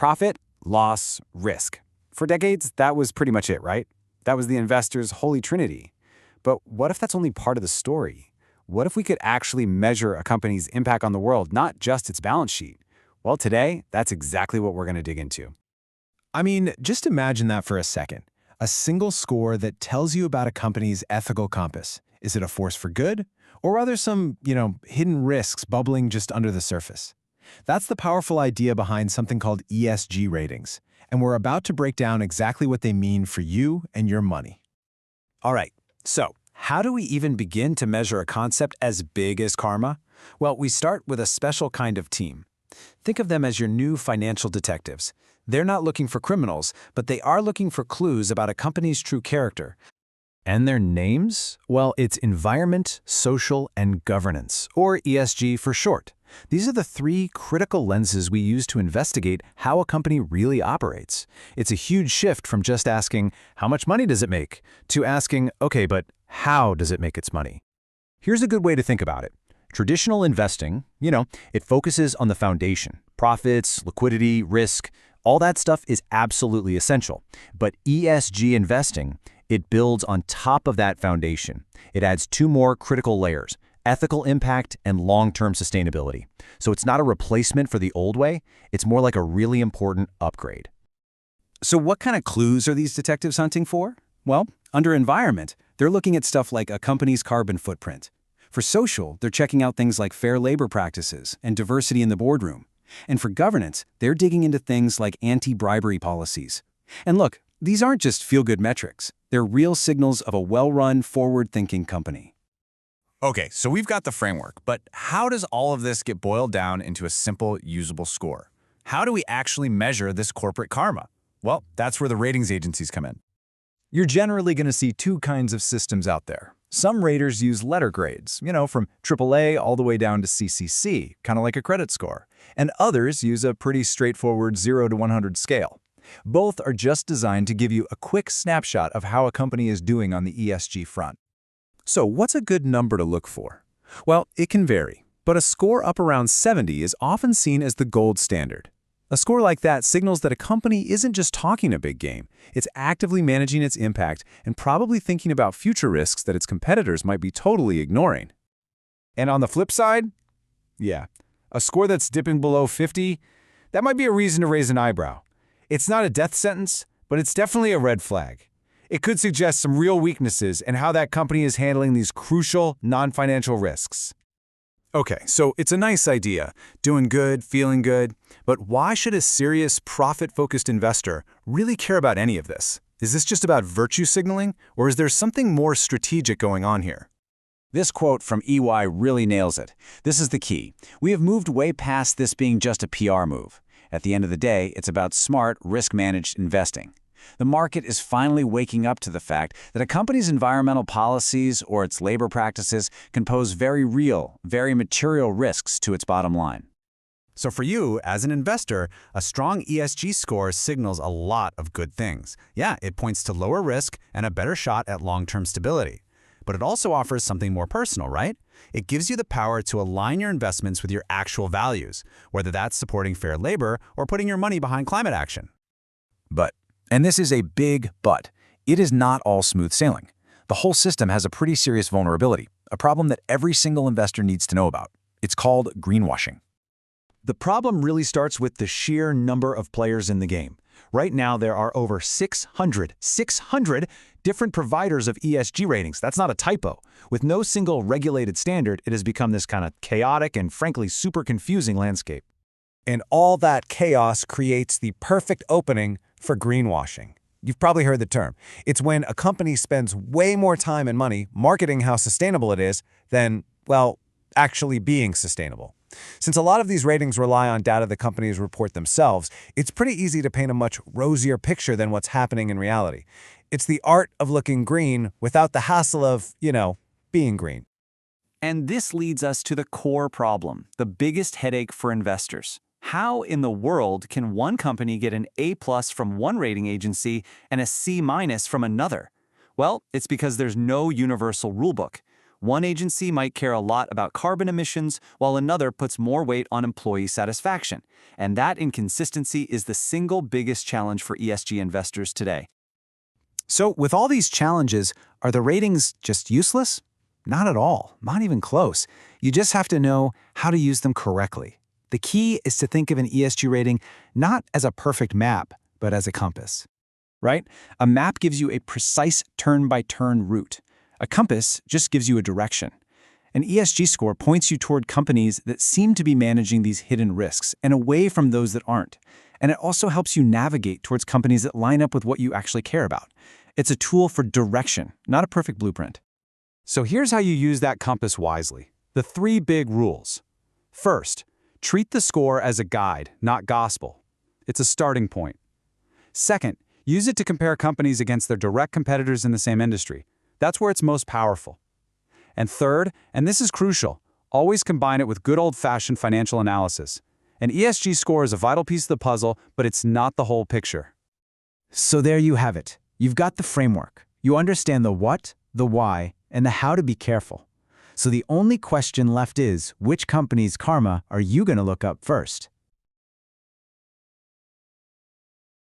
Profit, loss, risk. For decades, that was pretty much it, right? That was the investor's holy trinity. But what if that's only part of the story? What if we could actually measure a company's impact on the world, not just its balance sheet? Well, today, that's exactly what we're going to dig into. I mean, just imagine that for a second. A single score that tells you about a company's ethical compass. Is it a force for good? Or are there some, hidden risks bubbling just under the surface? That's the powerful idea behind something called ESG ratings. And we're about to break down exactly what they mean for you and your money. All right, so how do we even begin to measure a concept as big as karma? Well, we start with a special kind of team. Think of them as your new financial detectives. They're not looking for criminals, but they are looking for clues about a company's true character. And their names? Well, it's environment, social, and governance, or ESG for short. These are the three critical lenses we use to investigate how a company really operates. It's a huge shift from just asking, how much money does it make, to asking, okay, but how does it make its money? Here's a good way to think about it. Traditional investing, it focuses on the foundation. Profits, liquidity, risk, all that stuff is absolutely essential. But ESG investing, it builds on top of that foundation. It adds two more critical layers: ethical impact and long-term sustainability. So it's not a replacement for the old way, it's more like a really important upgrade. So what kind of clues are these detectives hunting for? Well, under environment, they're looking at stuff like a company's carbon footprint. For social, they're checking out things like fair labor practices and diversity in the boardroom. And for governance, they're digging into things like anti-bribery policies. And look, these aren't just feel-good metrics. They're real signals of a well-run, forward-thinking company. Okay, so we've got the framework, but how does all of this get boiled down into a simple, usable score? How do we actually measure this corporate karma? Well, that's where the ratings agencies come in. You're generally going to see two kinds of systems out there. Some raters use letter grades, from AAA all the way down to CCC, kind of like a credit score. And others use a pretty straightforward 0 to 100 scale. Both are just designed to give you a quick snapshot of how a company is doing on the ESG front. So what's a good number to look for? Well, it can vary, but a score up around 70 is often seen as the gold standard. A score like that signals that a company isn't just talking a big game, it's actively managing its impact and probably thinking about future risks that its competitors might be totally ignoring. And on the flip side, a score that's dipping below 50, that might be a reason to raise an eyebrow. It's not a death sentence, but it's definitely a red flag. It could suggest some real weaknesses in how that company is handling these crucial, non-financial risks. Okay, so it's a nice idea, doing good, feeling good, but why should a serious, profit-focused investor really care about any of this? Is this just about virtue signaling, or is there something more strategic going on here? This quote from EY really nails it. This is the key. We have moved way past this being just a PR move. At the end of the day, it's about smart, risk-managed investing. The market is finally waking up to the fact that a company's environmental policies or its labor practices can pose very real, very material risks to its bottom line. So for you, as an investor, a strong ESG score signals a lot of good things. Yeah, it points to lower risk and a better shot at long-term stability. But it also offers something more personal, right? It gives you the power to align your investments with your actual values, whether that's supporting fair labor or putting your money behind climate action. But, and this is a big but, it is not all smooth sailing. The whole system has a pretty serious vulnerability, a problem that every single investor needs to know about. It's called greenwashing. The problem really starts with the sheer number of players in the game. Right now, there are over 600 different providers of ESG ratings. That's not a typo. With no single regulated standard, it has become this kind of chaotic and frankly super confusing landscape. And all that chaos creates the perfect opening for greenwashing. You've probably heard the term. It's when a company spends way more time and money marketing how sustainable it is than, well, actually being sustainable. Since a lot of these ratings rely on data the companies report themselves, it's pretty easy to paint a much rosier picture than what's happening in reality. It's the art of looking green without the hassle of, being green. And this leads us to the core problem, the biggest headache for investors. How in the world can one company get an A+ from one rating agency and a C- from another? Well, it's because there's no universal rulebook. One agency might care a lot about carbon emissions, while another puts more weight on employee satisfaction. And that inconsistency is the single biggest challenge for ESG investors today. So with all these challenges, are the ratings just useless? Not at all, not even close. You just have to know how to use them correctly. The key is to think of an ESG rating not as a perfect map, but as a compass. Right? A map gives you a precise turn-by-turn route. A compass just gives you a direction. An ESG score points you toward companies that seem to be managing these hidden risks and away from those that aren't. And it also helps you navigate towards companies that line up with what you actually care about. It's a tool for direction, not a perfect blueprint. So here's how you use that compass wisely. The 3 big rules. First, treat the score as a guide, not gospel. It's a starting point. Second, use it to compare companies against their direct competitors in the same industry. That's where it's most powerful. And third, and this is crucial, always combine it with good old-fashioned financial analysis. An ESG score is a vital piece of the puzzle, but it's not the whole picture. So there you have it. You've got the framework. You understand the what, the why, and the how to be careful. So the only question left is, which company's karma are you going to look up first?